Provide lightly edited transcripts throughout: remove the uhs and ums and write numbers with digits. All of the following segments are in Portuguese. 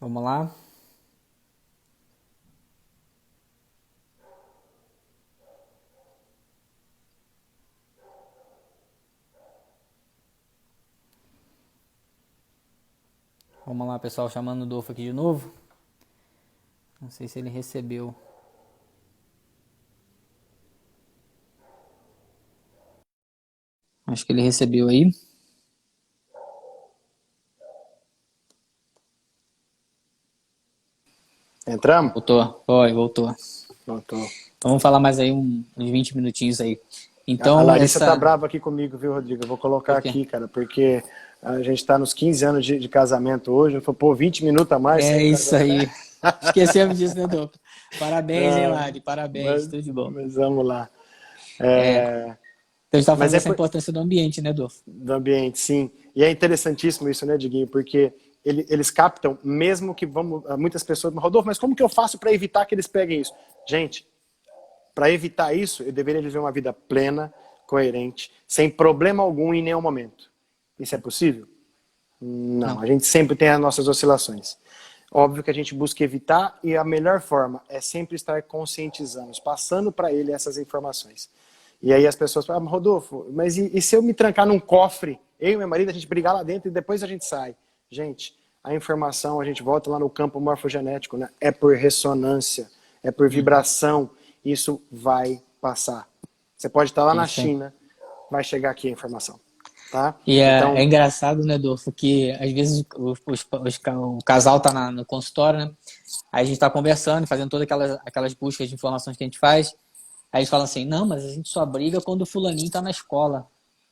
Vamos lá. Vamos lá, pessoal, chamando o Dolfo aqui de novo. Não sei se ele recebeu. Acho que ele recebeu aí. Entramos? Voltou. Oi, voltou. Voltou. Então vamos falar mais aí uns 20 minutinhos aí. A Então, Larissa tá essa... brava aqui comigo, viu, Rodrigo? Eu vou colocar Por quê? aqui, cara, porque a gente tá nos 15 anos de casamento hoje. Eu falei, pô, 20 minutos a mais sem É o isso casamento. aí. Esquecemos disso, né, Dolfo? Parabéns, hein, Ah, Lari? Parabéns, mas, tudo de bom. mas vamos lá. É, então É, a gente estava mas falando é dessa importância do ambiente, né, Dolfo? do ambiente, sim. E é interessantíssimo isso, né, Diguinho? Porque eles captam, mesmo que vamos, muitas pessoas, Rodolfo, mas como que eu faço para evitar que eles peguem isso? Gente, para evitar isso, eu deveria viver uma vida plena, coerente, sem problema algum em nenhum momento. Isso é possível? Não, Não. a gente sempre tem as nossas oscilações. Óbvio que a gente busca evitar e a melhor forma é sempre estar conscientizando, passando para ele essas informações. E aí as pessoas falam, Rodolfo, mas e se eu me trancar num cofre, eu e meu marido, a gente brigar lá dentro e depois a gente sai? Gente, a informação, a gente volta lá no campo morfogenético, né? É por ressonância, é por Uhum. vibração, isso vai passar. Você pode estar lá na Isso aí. China, vai chegar aqui a informação, tá? E é Então, engraçado, né, Dolfo, que às vezes o casal tá no consultório, né? Aí a gente tá conversando, fazendo todas aquelas buscas de informações que a gente faz. Aí eles falam assim, não, mas a gente só briga quando o fulaninho tá na escola.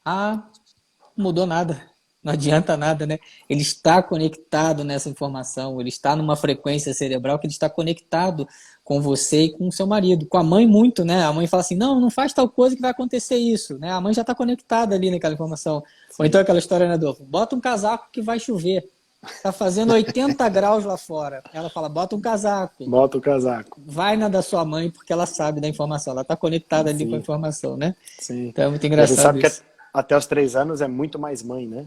Ah, não mudou nada. Não adianta nada, né? Ele está conectado nessa informação, ele está numa frequência cerebral que ele está conectado com você e com o seu marido. Com a mãe, muito, né? A mãe fala assim: não, não faz tal coisa que vai acontecer isso, né? A mãe já está conectada ali naquela informação. Ou então sim, aquela história, né, Adolfo? Bota um casaco que vai chover. Tá fazendo 80 graus lá fora. Ela fala: bota um casaco. bota o casaco. Vai na da sua mãe porque ela sabe da informação. Ela está conectada ali com a Sim, informação, né? sim. Então é muito E a gente engraçado sabe que isso. até os 3 anos é muito mais mãe, né?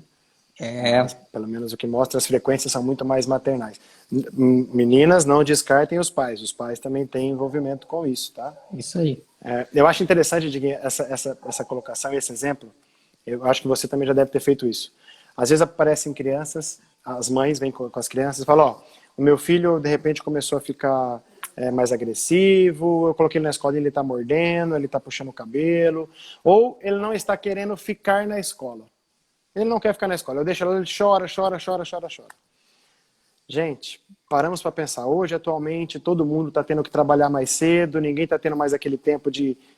É, Pelo menos o que mostra, as frequências são muito mais maternais. Meninas, não descartem os pais também têm envolvimento com isso, tá? isso aí. Eu acho interessante, Diguinho, essa colocação, esse exemplo. Eu acho que você também já deve ter feito isso. Às vezes aparecem crianças, as mães vêm com as crianças e falam: ó, o meu filho de repente começou a ficar mais agressivo, eu coloquei ele na escola e ele está mordendo, ele está puxando o cabelo, ou ele não está querendo ficar na escola. Ele não quer ficar na escola. Eu deixo ele chora, chora, chora, chora, chora. Gente, paramos para pensar. Hoje, atualmente, todo mundo está tendo que trabalhar mais cedo, ninguém está tendo mais aquele tempo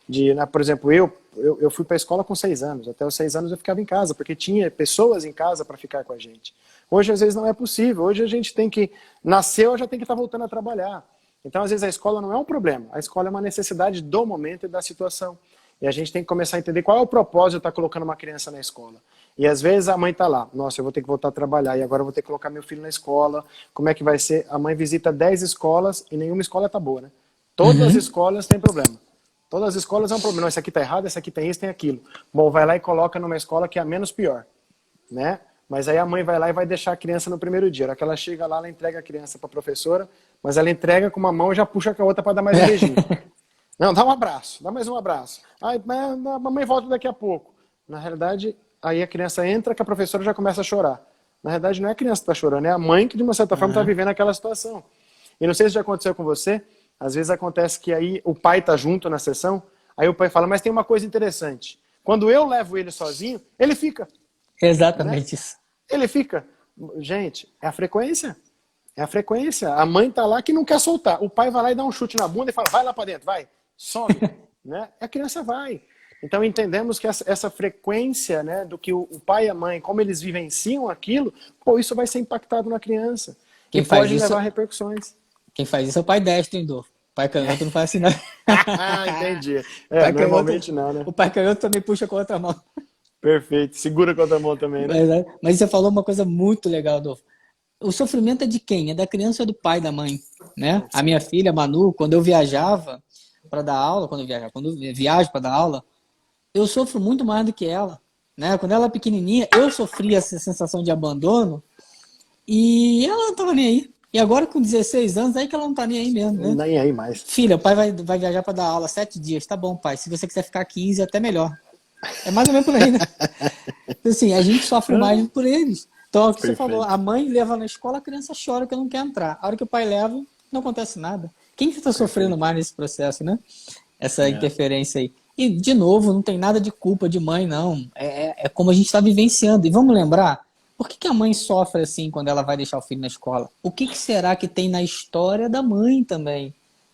né? Por exemplo, eu fui para a escola com 6 anos. Até os 6 anos eu ficava em casa, porque tinha pessoas em casa para ficar com a gente. Hoje, às vezes, não é possível. Hoje a gente tem que... Nasceu, já tem que estar voltando a trabalhar. Então, às vezes, a escola não é um problema. A escola é uma necessidade do momento e da situação. E a gente tem que começar a entender qual é o propósito de estar colocando uma criança na escola. E às vezes a mãe está lá, nossa, eu vou ter que voltar a trabalhar e agora eu vou ter que colocar meu filho na escola. Como é que vai ser? A mãe visita 10 escolas e nenhuma escola tá boa, né? Todas as Uhum. escolas têm problema. Todas as escolas é um problema. Não, esse aqui tá errado, esse aqui tem isso, tem aquilo. Bom, vai lá e coloca numa escola que é a menos pior, né? Mas aí a mãe vai lá e vai deixar a criança no primeiro dia. A hora que ela chega lá, ela entrega a criança para a professora, mas ela entrega com uma mão e já puxa com a outra para dar mais um beijinho. Não, dá um abraço, dá mais um abraço. Ai, a mamãe volta daqui a pouco. Na realidade, aí a criança entra que a professora já começa a chorar. Na realidade, não é a criança que está chorando, é a mãe que, de uma certa forma, está Aham. vivendo aquela situação. E não sei se já aconteceu com você, às vezes acontece que aí o pai está junto na sessão, aí o pai fala, mas tem uma coisa interessante. Quando eu levo ele sozinho, ele fica, né? Exatamente isso. Ele fica. Gente, é a frequência. É a frequência. A mãe tá lá que não quer soltar. O pai vai lá e dá um chute na bunda e fala, vai lá para dentro, vai, some. Né? A criança vai. Então entendemos que essa frequência, né, do que o pai e a mãe, como eles vivenciam aquilo, pô, isso vai ser impactado na criança. E Quem faz pode isso, levar a repercussões. quem faz isso é o pai destro, hein, Dor. O pai canhoto não faz assim, não. Entendi. O pai canhoto, Normalmente não, né? o pai canhoto também puxa com a outra mão. Perfeito. Segura com a outra mão também, né? Mas você falou uma coisa muito legal, Dor. O sofrimento é de quem? É da criança ou é do pai, da mãe, né? A minha Sim. filha, Manu, quando eu viajava para dar aula, quando eu viajo para dar aula, eu sofro muito mais do que ela, né? Quando ela é pequenininha, eu sofria essa sensação de abandono e ela não estava nem aí. E agora com 16 anos, aí que ela não tá nem aí mesmo, né? Nem aí mais. Filha, o pai vai viajar para dar aula 7 dias. Tá bom, pai. Se você quiser ficar 15, até melhor. É mais ou menos por aí, né? Então, assim, a gente sofre mais por eles. Então, é o que você falou, a mãe leva na escola, a criança chora que não quer entrar. A hora que o pai leva, não acontece nada. Quem que está sofrendo mais nesse processo, né? Essa interferência aí. E, de novo, não tem nada de culpa de mãe, não. É como a gente está vivenciando. E vamos lembrar, por que a mãe sofre assim quando ela vai deixar o filho na escola? O que será que tem na história da mãe também?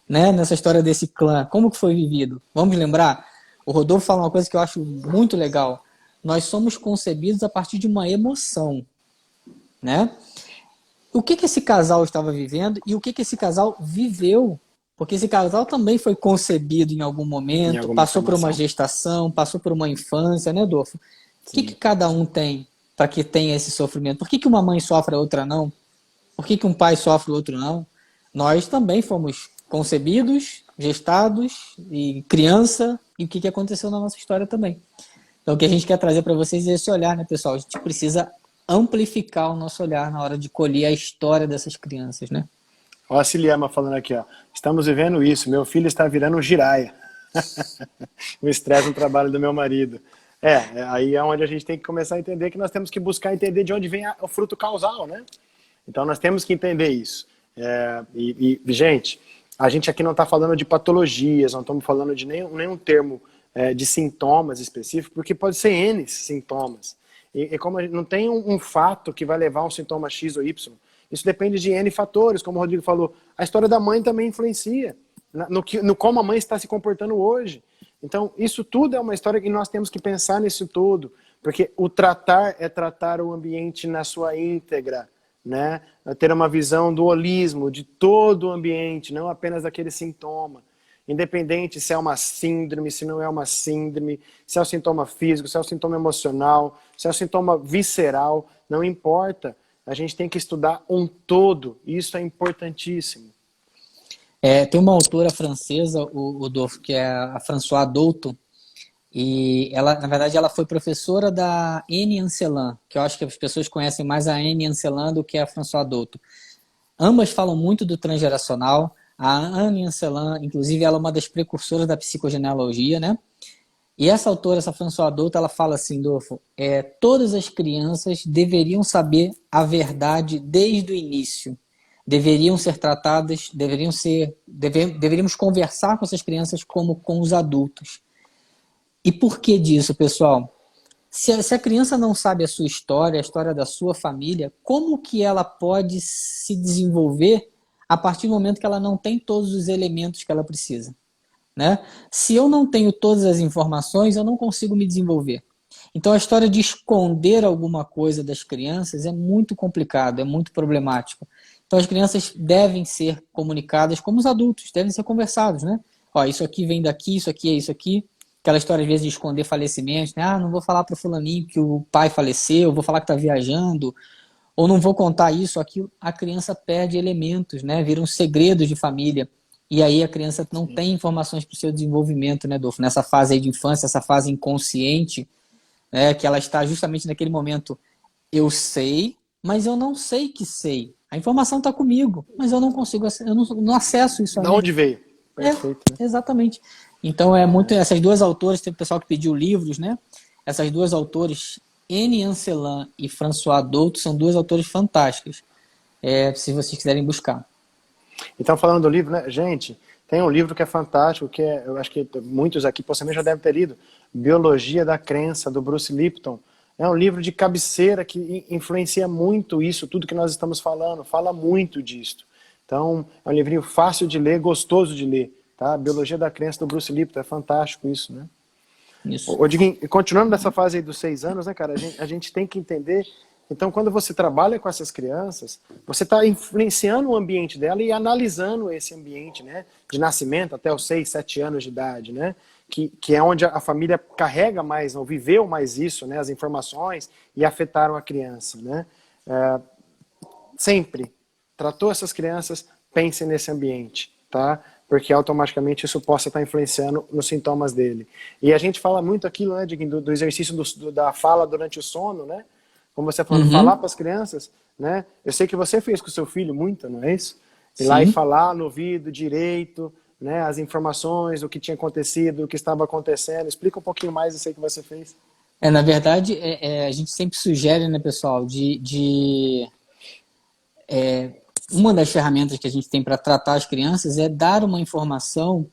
Né? Nessa história desse clã. Como que foi vivido? Vamos lembrar? O Rodolfo fala uma coisa que eu acho muito legal. Nós somos concebidos a partir de uma emoção, né? O que esse casal estava vivendo e o que esse casal viveu? Porque esse casal também foi concebido em algum momento, passou por uma gestação, passou por uma infância, né, Adolfo? O que cada um tem para que tenha esse sofrimento? Por que uma mãe sofre, a outra não? Por que um pai sofre, o outro não? Nós também fomos concebidos, gestados e criança, e o que aconteceu na nossa história também. Então, o que a gente quer trazer para vocês é esse olhar, né, pessoal? A gente precisa amplificar o nosso olhar na hora de colher a história dessas crianças, né? Ó a Ciliama falando aqui, ó. Estamos vivendo isso, meu filho está virando um giraia. O estresse no trabalho do meu marido. Aí é onde a gente tem que começar a entender que nós temos que buscar entender de onde vem o fruto causal, né? Então nós temos que entender isso. Gente, a gente aqui não está falando de patologias, não estamos falando de nenhum termo de sintomas específicos, porque pode ser N sintomas. E como não tem um fato que vai levar a um sintoma X ou Y, isso depende de N fatores, como o Rodrigo falou. A história da mãe também influencia no como a mãe está se comportando hoje. Então, isso tudo é uma história que nós temos que pensar nisso tudo, porque o tratar é tratar o ambiente na sua íntegra, né? Ter uma visão do holismo, de todo o ambiente, não apenas daquele sintoma. Independente se é uma síndrome, se não é uma síndrome, se é um sintoma físico, se é um sintoma emocional, se é um sintoma visceral, não importa. A gente tem que estudar um todo, e isso é importantíssimo. Tem uma autora francesa, o Rodolfo, que é a Françoise Douto, e ela, na verdade, ela foi professora da Anne Ancelin, que eu acho que as pessoas conhecem mais a Anne Ancelin do que a Françoise Douto. Ambas falam muito do transgeracional. A Anne Ancelin, inclusive, ela é uma das precursoras da psicogenealogia, né? E essa autora, essa Françoise Douto, ela fala assim, Dolfo, todas as crianças deveriam saber a verdade desde o início. Deveriam ser tratadas, deveríamos conversar com essas crianças como com os adultos. E por que disso, pessoal? Se a criança não sabe a sua história, a história da sua família, como que ela pode se desenvolver a partir do momento que ela não tem todos os elementos que ela precisa? Né? Se eu não tenho todas as informações, eu não consigo me desenvolver. Então a história de esconder alguma coisa das crianças é muito complicado, é muito problemático. Então as crianças devem ser comunicadas como os adultos, devem ser conversados, né? Ó, isso aqui vem daqui, isso aqui é isso aqui. Aquela história às vezes de esconder falecimentos, né? Não vou falar para o fulaninho que o pai faleceu, vou falar que está viajando, ou não vou contar isso, aquilo. A criança perde elementos, né? Viram segredos de família. E aí a criança não tem informações para o seu desenvolvimento, né, Dolfo? Nessa fase aí de infância, essa fase inconsciente, né, que ela está justamente naquele momento, eu sei, mas eu não sei que sei. A informação está comigo, mas eu não consigo, eu não acesso isso ainda. De onde veio? Perfeito, né? Exatamente. Então é muito, essas duas autoras, tem o pessoal que pediu livros, né? Essas duas autores, Anne Ancelin e Françoise Douto, são duas autores fantásticas, se vocês quiserem buscar. Então, falando do livro, né, gente, tem um livro que é fantástico, que eu acho que muitos aqui possivelmente já devem ter lido, Biologia da Crença, do Bruce Lipton. É um livro de cabeceira que influencia muito isso, tudo que nós estamos falando, fala muito disso. Então, é um livrinho fácil de ler, gostoso de ler, tá? Biologia da Crença, do Bruce Lipton, é fantástico isso, né? Isso. Diguinho, continuando nessa fase aí dos 6 anos, né, cara, a gente tem que entender. Então, quando você trabalha com essas crianças, você está influenciando o ambiente dela e analisando esse ambiente, né? De nascimento até os 6, 7 anos de idade, né? Que é onde a família carrega mais, ou viveu mais isso, né? As informações e afetaram a criança, né? Sempre tratou essas crianças, pense nesse ambiente, tá? Porque automaticamente isso possa estar influenciando nos sintomas dele. E a gente fala muito aquilo, né, do exercício da fala durante o sono, né? como você falando, falar para as crianças, né? Eu sei que você fez com o seu filho muito, não é isso? Ir lá e falar no ouvido direito, né? As informações, o que tinha acontecido, o que estava acontecendo. Explica um pouquinho mais isso aí que você fez. Na verdade, a gente sempre sugere, né, pessoal, uma das ferramentas que a gente tem para tratar as crianças é dar uma informação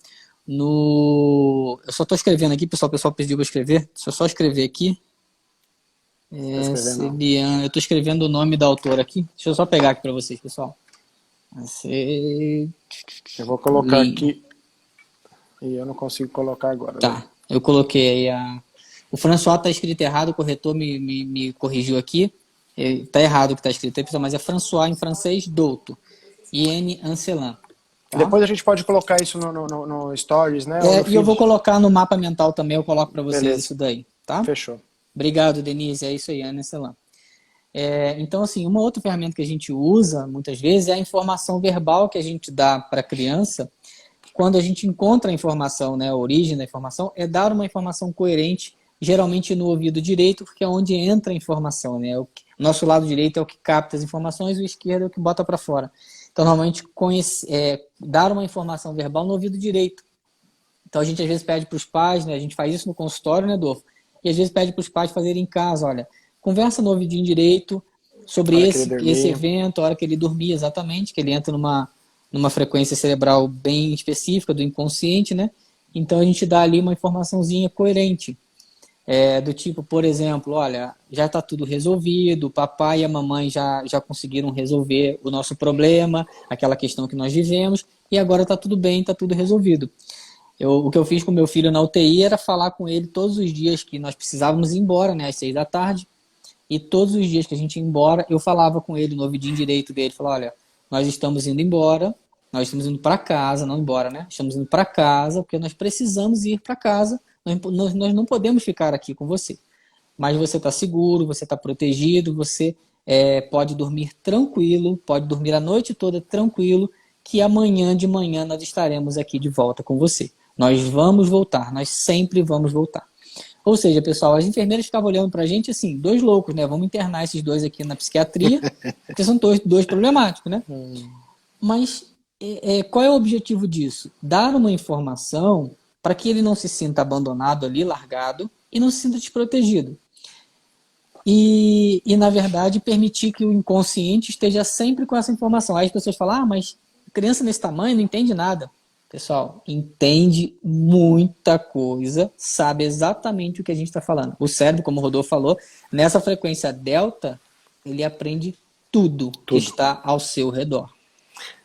no... Eu só estou escrevendo aqui, pessoal, o pessoal pediu para escrever. Deixa eu só escrever aqui. Celiana, eu estou escrevendo o nome da autora aqui. Deixa eu só pegar aqui para vocês, pessoal. Eu vou colocar aqui e eu não consigo colocar agora. Tá, eu coloquei aí o François está escrito errado, o corretor me corrigiu aqui. Está errado o que está escrito aí, pessoal, mas é François em francês, Douto. Ian Ancelan. Tá? Depois a gente pode colocar isso no Stories, né? E eu vou colocar no mapa mental também, eu coloco para vocês. Beleza. Isso daí, tá? Fechou. Obrigado, Denise, é isso aí, Ana Ancelan. Então, assim, uma outra ferramenta que a gente usa, muitas vezes, é a informação verbal que a gente dá para a criança. Quando a gente encontra a informação, né, a origem da informação, é dar uma informação coerente, geralmente no ouvido direito, porque é onde entra a informação, né? O nosso lado direito é o que capta as informações, o esquerdo é o que bota para fora. Então, normalmente, dar uma informação verbal no ouvido direito. Então, a gente às vezes pede para os pais, né? A gente faz isso no consultório, né, Adolfo? E às vezes pede para os pais fazerem em casa, olha, conversa no ouvidinho direito sobre esse evento, a hora que ele dormir, exatamente, que ele entra numa frequência cerebral bem específica do inconsciente, né? Então, a gente dá ali uma informaçãozinha coerente. Do tipo, por exemplo, olha, já está tudo resolvido, o papai e a mamãe já conseguiram resolver o nosso problema, aquela questão que nós vivemos, e agora está tudo bem, está tudo resolvido. O que eu fiz com meu filho na UTI era falar com ele todos os dias que nós precisávamos ir embora, né, às 6 da tarde, e todos os dias que a gente ia embora, eu falava com ele no ouvidinho direito dele, falava, olha, nós estamos indo embora, nós estamos indo para casa, não embora, né, estamos indo para casa, porque nós precisamos ir para casa. Nós não podemos ficar aqui com você. Mas você está seguro, você está protegido, você pode dormir tranquilo, pode dormir a noite toda tranquilo, que amanhã de manhã nós estaremos aqui de volta com você. Nós vamos voltar, nós sempre vamos voltar. Ou seja, pessoal, as enfermeiras ficavam olhando para a gente assim, dois loucos, né? Vamos internar esses dois aqui na psiquiatria, porque são dois problemáticos, né? Mas qual é o objetivo disso? Dar uma informação para que ele não se sinta abandonado ali, largado, e não se sinta desprotegido. E na verdade, permitir que o inconsciente esteja sempre com essa informação. Aí as pessoas falam, mas criança nesse tamanho não entende nada. Pessoal, entende muita coisa, sabe exatamente o que a gente está falando. O cérebro, como o Rodolfo falou, nessa frequência delta, ele aprende tudo que está ao seu redor.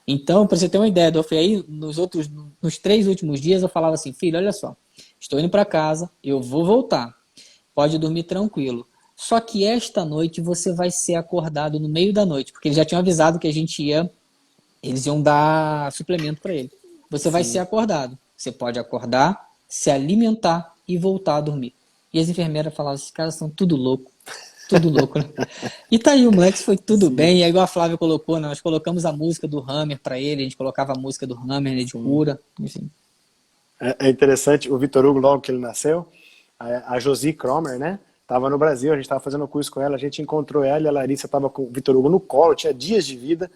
Então, para você ter uma ideia, Adolfo, aí nos 3 últimos dias eu falava assim, filho, olha só, estou indo para casa, eu vou voltar, pode dormir tranquilo. Só que esta noite você vai ser acordado no meio da noite, porque eles já tinham avisado que eles iam dar suplemento para ele. Você vai ser acordado, você pode acordar, se alimentar e voltar a dormir. E as enfermeiras falavam, esses caras são tudo louco, né? E tá aí, o moleque foi tudo bem, e aí igual a Flávia colocou, nós colocamos a música do Hammer para ele, a gente colocava a música do Hammer, né, de cura, enfim. É interessante, o Vitor Hugo, logo que ele nasceu, a Josi Cromer, né, tava no Brasil, a gente tava fazendo curso com ela, a gente encontrou ela e a Larissa tava com o Vitor Hugo no colo, tinha dias de vida,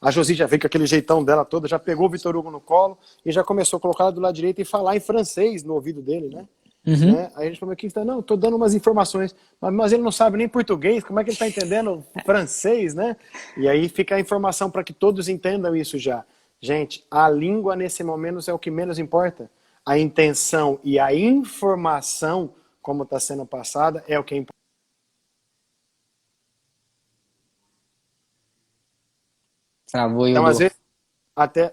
a Josi já veio com aquele jeitão dela toda, já pegou o Vitor Hugo no colo e já começou a colocar do lado direito e falar em francês no ouvido dele, né? Né? Aí a gente falou, não, tô dando umas informações, mas ele não sabe nem português, como é que ele tá entendendo francês, né? E aí fica a informação para que todos entendam isso já. Gente, a língua nesse momento é o que menos importa. A intenção e a informação, como está sendo passada, é o que é importante. Travou aí, então, às vezes, até...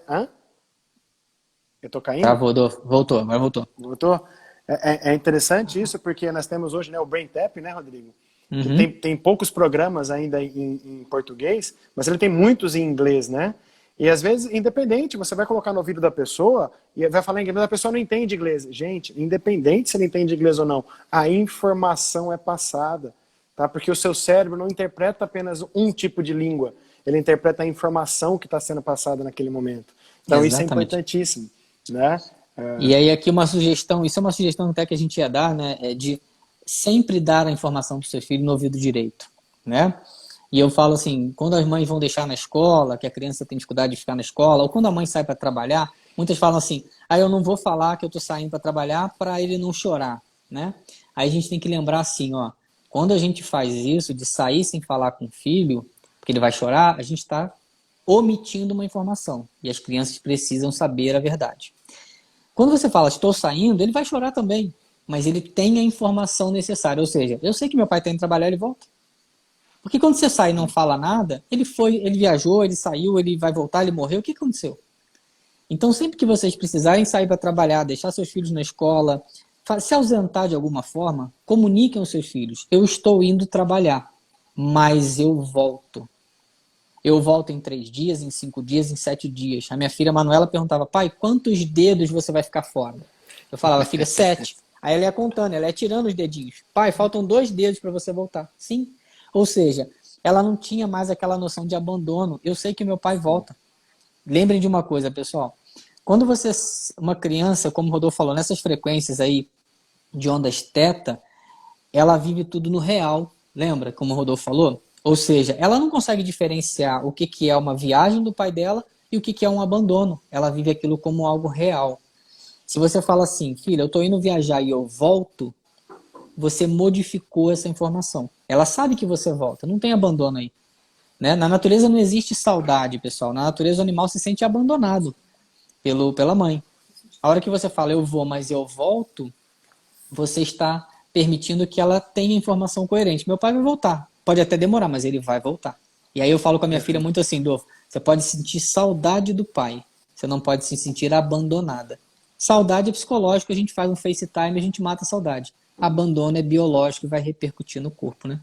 Eu tô caindo? Travou, voltou, agora voltou. Voltou? É interessante isso, porque nós temos hoje, né, o Brain Tap, né, Rodrigo? Que tem poucos programas ainda em português, mas ele tem muitos em inglês, né? E às vezes, independente, você vai colocar no ouvido da pessoa e vai falar em inglês, mas a pessoa não entende inglês. Gente, independente se ele entende inglês ou não, a informação é passada, tá? Porque o seu cérebro não interpreta apenas um tipo de língua, ele interpreta a informação que está sendo passada naquele momento. Então isso é importantíssimo, né? E aí aqui uma sugestão, isso é uma sugestão até que a gente ia dar, né, é de sempre dar a informação para o seu filho no ouvido direito. né? E eu falo assim, quando as mães vão deixar na escola, que a criança tem dificuldade de ficar na escola, ou quando a mãe sai para trabalhar, muitas falam assim, eu não vou falar que eu estou saindo para trabalhar para ele não chorar, né? Aí a gente tem que lembrar assim, ó, quando a gente faz isso, de sair sem falar com o filho, porque ele vai chorar, a gente está omitindo uma informação. E as crianças precisam saber a verdade. Quando você fala, estou saindo, ele vai chorar também, mas ele tem a informação necessária. Ou seja, eu sei que meu pai está indo trabalhar, ele volta. Porque quando você sai e não fala nada, ele viajou, ele saiu, ele vai voltar, ele morreu, o que aconteceu? Então, sempre que vocês precisarem sair para trabalhar, deixar seus filhos na escola, se ausentar de alguma forma, comuniquem aos seus filhos. Eu estou indo trabalhar, mas eu volto. Eu volto em 3 dias, em 5 dias, em 7 dias. A minha filha Manuela perguntava, pai, quantos dedos você vai ficar fora? Eu falava, filha, 7. Aí ela ia contando, ela ia tirando os dedinhos. Pai, faltam 2 dedos para você voltar. Sim. Ou seja, ela não tinha mais aquela noção de abandono. Eu sei que meu pai volta. Lembrem de uma coisa, pessoal. Quando você, uma criança, como o Rodolfo falou, nessas frequências aí de ondas teta, ela vive tudo no real. Lembra, como o Rodolfo falou? Ou seja, ela não consegue diferenciar o que é uma viagem do pai dela e o que é um abandono. Ela vive aquilo como algo real. Se você fala assim, filha, eu estou indo viajar e eu volto, você modificou essa informação. Ela sabe que você volta, não tem abandono aí. Né? Na natureza não existe saudade, pessoal. Na natureza o animal se sente abandonado pela mãe. A hora que você fala, eu vou, mas eu volto, você está permitindo que ela tenha informação coerente. Meu pai vai voltar. Pode até demorar, mas ele vai voltar. E aí eu falo com a minha filha muito assim, Dô, você pode sentir saudade do pai, você não pode se sentir abandonada. Saudade é psicológico, a gente faz um FaceTime e a gente mata a saudade. Abandono é biológico e vai repercutir no corpo, né?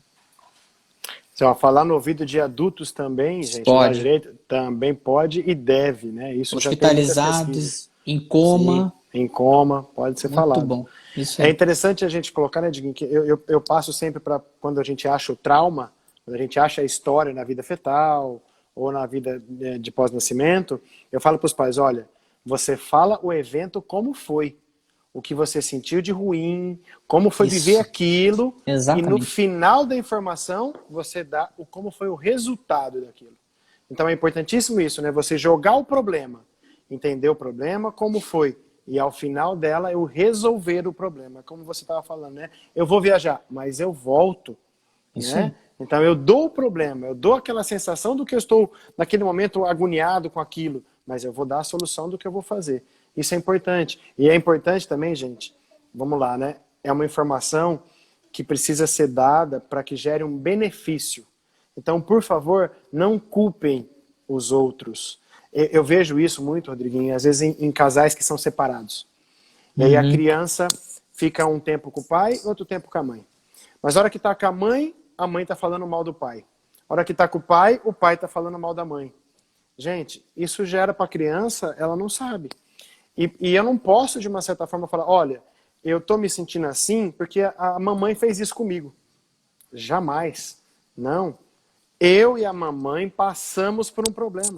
Você vai falar no ouvido de adultos também, gente, pode. Direito, também pode e deve, né? Isso hospitalizados, em coma. Sim, em coma, pode ser muito falado. Muito bom. Isso é interessante a gente colocar, né, Diguinho, que eu passo sempre para quando a gente acha o trauma, quando a gente acha a história na vida fetal ou na vida de pós-nascimento, eu falo para os pais, olha, você fala o evento como foi, o que você sentiu de ruim, como foi viver aquilo, Exatamente. E no final da informação você dá como foi o resultado daquilo. Então é importantíssimo isso, né? Você jogar o problema, entender o problema, como foi, e ao final dela eu resolver o problema, como você estava falando, né? Eu vou viajar, mas eu volto, isso né? Então eu dou o problema, eu dou aquela sensação do que eu estou naquele momento agoniado com aquilo, mas eu vou dar a solução do que eu vou fazer. Isso é importante. E é importante também, gente, vamos lá, né? É uma informação que precisa ser dada para que gere um benefício. Então, por favor, não culpem os outros. Eu vejo isso muito, Rodriguinho, às vezes em casais que são separados. E aí a criança fica um tempo com o pai, outro tempo com a mãe. Mas a hora que está com a mãe está falando mal do pai. A hora que está com o pai está falando mal da mãe. Gente, isso gera para a criança, ela não sabe. E eu não posso, de uma certa forma, falar, olha, eu estou me sentindo assim porque a mamãe fez isso comigo. Jamais. Não. Eu e a mamãe passamos por um problema.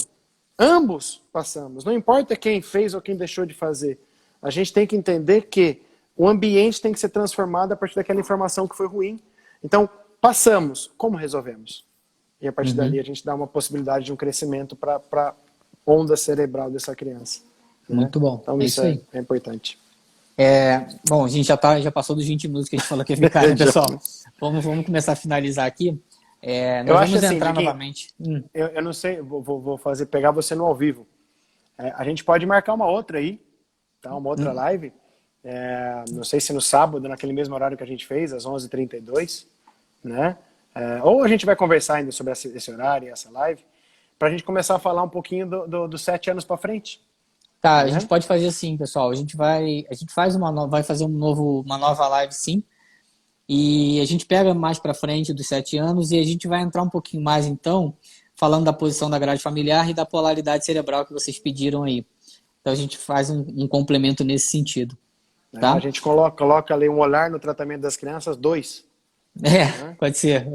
Ambos passamos. Não importa quem fez ou quem deixou de fazer. A gente tem que entender que o ambiente tem que ser transformado a partir daquela informação que foi ruim. Então, passamos. Como resolvemos? E a partir dali a gente dá uma possibilidade de um crescimento para a onda cerebral dessa criança. Muito bom. Então isso é importante. Bom, a gente já passou dos 20 minutos que a gente falou que ia ficar, né, pessoal? Vamos começar a finalizar aqui. Nós vamos entrar novamente. Eu não sei, vou pegar você no ao vivo. A gente pode marcar uma outra aí, tá? Uma outra live. Não sei se no sábado, naquele mesmo horário que a gente fez, às 11h32, né? Ou a gente vai conversar ainda sobre esse horário e essa live, para a gente começar a falar um pouquinho dos 7 anos para frente. Tá, a gente pode fazer assim, pessoal. A gente vai fazer uma nova live, sim. E a gente pega mais para frente dos 7 anos e a gente vai entrar um pouquinho mais, então, falando da posição da grade familiar e da polaridade cerebral que vocês pediram aí. Então a gente faz um complemento nesse sentido. Tá? A gente coloca ali um olhar no tratamento das crianças, 2. Pode ser.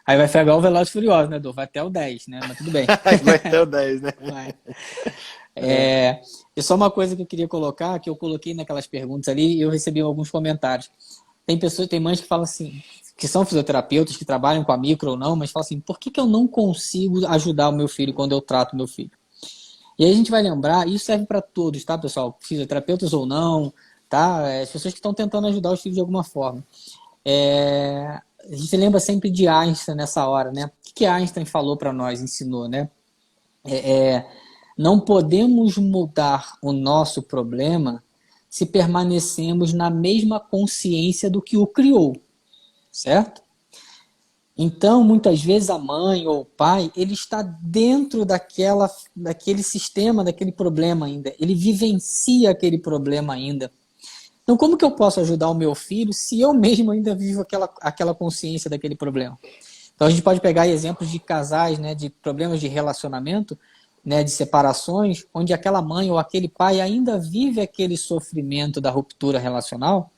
Aí vai pegar o Velozes e Furiosos, né, Dô? Vai até o 10, né? Mas tudo bem. Vai até o 10, né? Vai. E só uma coisa que eu queria colocar, que eu coloquei naquelas perguntas ali e eu recebi alguns comentários. Tem mães que falam assim, que são fisioterapeutas, que trabalham com a micro ou não, mas falam assim, por que que eu não consigo ajudar o meu filho quando eu trato o meu filho? E aí a gente vai lembrar, isso serve para todos, tá, pessoal? Fisioterapeutas ou não, tá? As pessoas que estão tentando ajudar os filhos de alguma forma. A gente lembra sempre de Einstein nessa hora, né? O que Einstein falou para nós, ensinou, né? Não podemos mudar o nosso problema se permanecemos na mesma consciência do que o criou, certo? Então, muitas vezes a mãe ou o pai, ele está dentro daquele sistema, daquele problema ainda. Ele vivencia aquele problema ainda. Então, como que eu posso ajudar o meu filho se eu mesmo ainda vivo aquela consciência daquele problema? Então, a gente pode pegar exemplos de casais, né, de problemas de relacionamento, né, de separações, onde aquela mãe ou aquele pai ainda vive aquele sofrimento da ruptura relacional.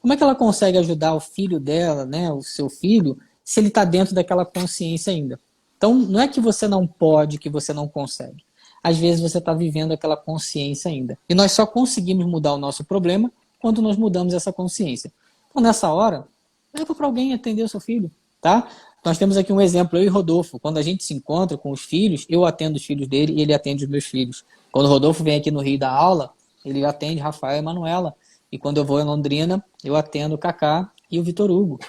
Como é que ela consegue ajudar o filho dela, né, o seu filho, se ele está dentro daquela consciência ainda? Então, não é que você não pode, que você não consegue. Às vezes você está vivendo aquela consciência ainda. E nós só conseguimos mudar o nosso problema quando nós mudamos essa consciência. Então, nessa hora, leva para alguém atender o seu filho, tá? Nós temos aqui um exemplo, eu e Rodolfo. Quando a gente se encontra com os filhos, eu atendo os filhos dele e ele atende os meus filhos. Quando o Rodolfo vem aqui no Rio dar aula, ele atende Rafael e Manuela. E quando eu vou em Londrina, eu atendo o Kaká e o Vitor Hugo.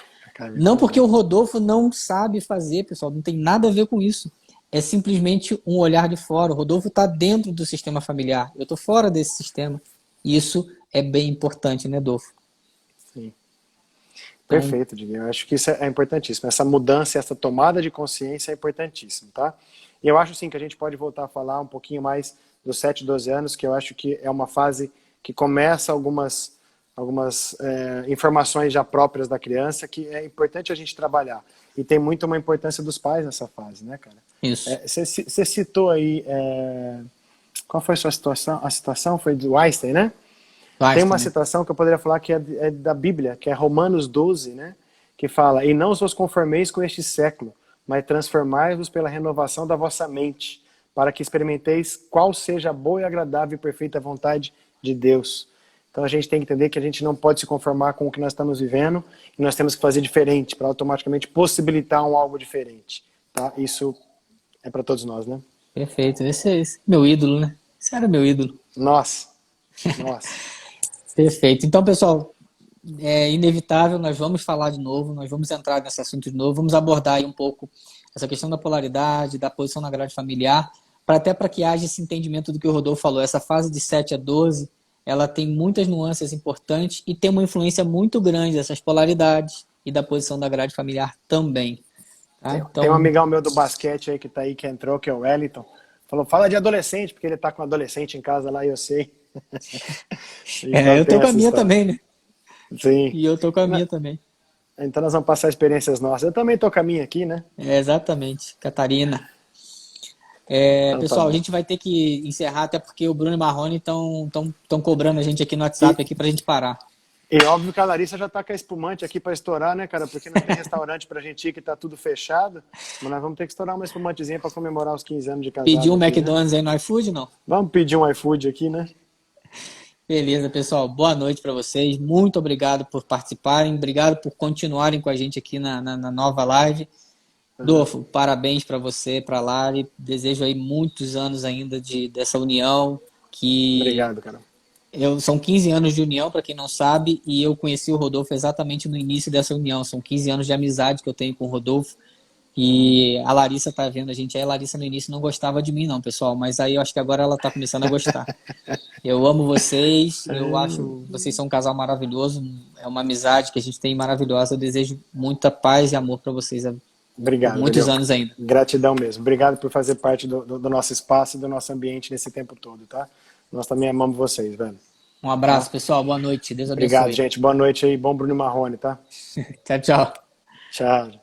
Não porque o Rodolfo não sabe fazer, pessoal, não tem nada a ver com isso. É simplesmente um olhar de fora. O Rodolfo está dentro do sistema familiar. Eu estou fora desse sistema. E isso é bem importante, né, Dolfo? Sim. Perfeito, Diguinho. Eu acho que isso é importantíssimo. Essa mudança, essa tomada de consciência é importantíssimo, tá? E eu acho, sim, que a gente pode voltar a falar um pouquinho mais dos 7, 12 anos, que eu acho que é uma fase que começa algumas informações já próprias da criança, que é importante a gente trabalhar. E tem muito uma importância dos pais nessa fase, né, cara? Isso. Você citou aí... qual foi a sua situação? A citação foi do Einstein, né? Tem uma citação que eu poderia falar que é da Bíblia, que é Romanos 12, né? Que fala, e não vos conformeis com este século, mas transformai-vos pela renovação da vossa mente, para que experimenteis qual seja a boa e agradável e perfeita vontade de Deus. Então a gente tem que entender que a gente não pode se conformar com o que nós estamos vivendo, e nós temos que fazer diferente, para automaticamente possibilitar algo diferente. Tá? Isso é para todos nós, né? Perfeito. Esse é meu ídolo, né? Esse era meu ídolo. Nossa. Perfeito. Então, pessoal, é inevitável, nós vamos falar de novo, nós vamos entrar nesse assunto de novo, vamos abordar aí um pouco essa questão da polaridade, da posição na grade familiar, até para que haja esse entendimento do que o Rodolfo falou. Essa fase de 7 a 12, ela tem muitas nuances importantes e tem uma influência muito grande dessas polaridades e da posição da grade familiar também. Tá? Tem um amigão meu do basquete aí que entrou, que é o Wellington. Falou, fala de adolescente, porque ele tá com um adolescente em casa lá e eu sei. Então, eu tô com a minha também, né? Sim. E eu tô com a minha também. Então nós vamos passar experiências nossas. Eu também tô com a minha aqui, né? Exatamente, Catarina. Então, pessoal, tá, a gente vai ter que encerrar, até porque o Bruno e o Marrone estão cobrando a gente aqui no WhatsApp aqui pra gente parar. E óbvio que a Larissa já tá com a espumante aqui para estourar, né, cara? Porque não tem restaurante pra gente ir, que tá tudo fechado. Mas nós vamos ter que estourar uma espumantezinha para comemorar os 15 anos de casado. Pedir um aqui, McDonald's, né? aí no iFood, não? Vamos pedir um iFood aqui, né? Beleza, pessoal. Boa noite para vocês. Muito obrigado por participarem. Obrigado por continuarem com a gente aqui na nova live. Dolfo, parabéns para você, para a Lari. Desejo aí muitos anos ainda dessa união. Obrigado, cara. São 15 anos de união, para quem não sabe, e eu conheci o Rodolfo exatamente no início dessa união. São 15 anos de amizade que eu tenho com o Rodolfo. E a Larissa tá vendo a gente aí. A Larissa no início não gostava de mim, não, pessoal. Mas aí eu acho que agora ela tá começando a gostar. Eu amo vocês. Eu acho vocês são um casal maravilhoso. É uma amizade que a gente tem maravilhosa. Eu desejo muita paz e amor para vocês. Obrigado. Por muitos anos ainda. Gratidão mesmo. Obrigado por fazer parte do nosso espaço e do nosso ambiente nesse tempo todo, tá? Nós também amamos vocês, velho. Um abraço, pessoal. Boa noite. Deus abençoe. Obrigado, gente. Boa noite aí. Bom Bruno e Marrone, tá? Tchau, tchau. Tchau.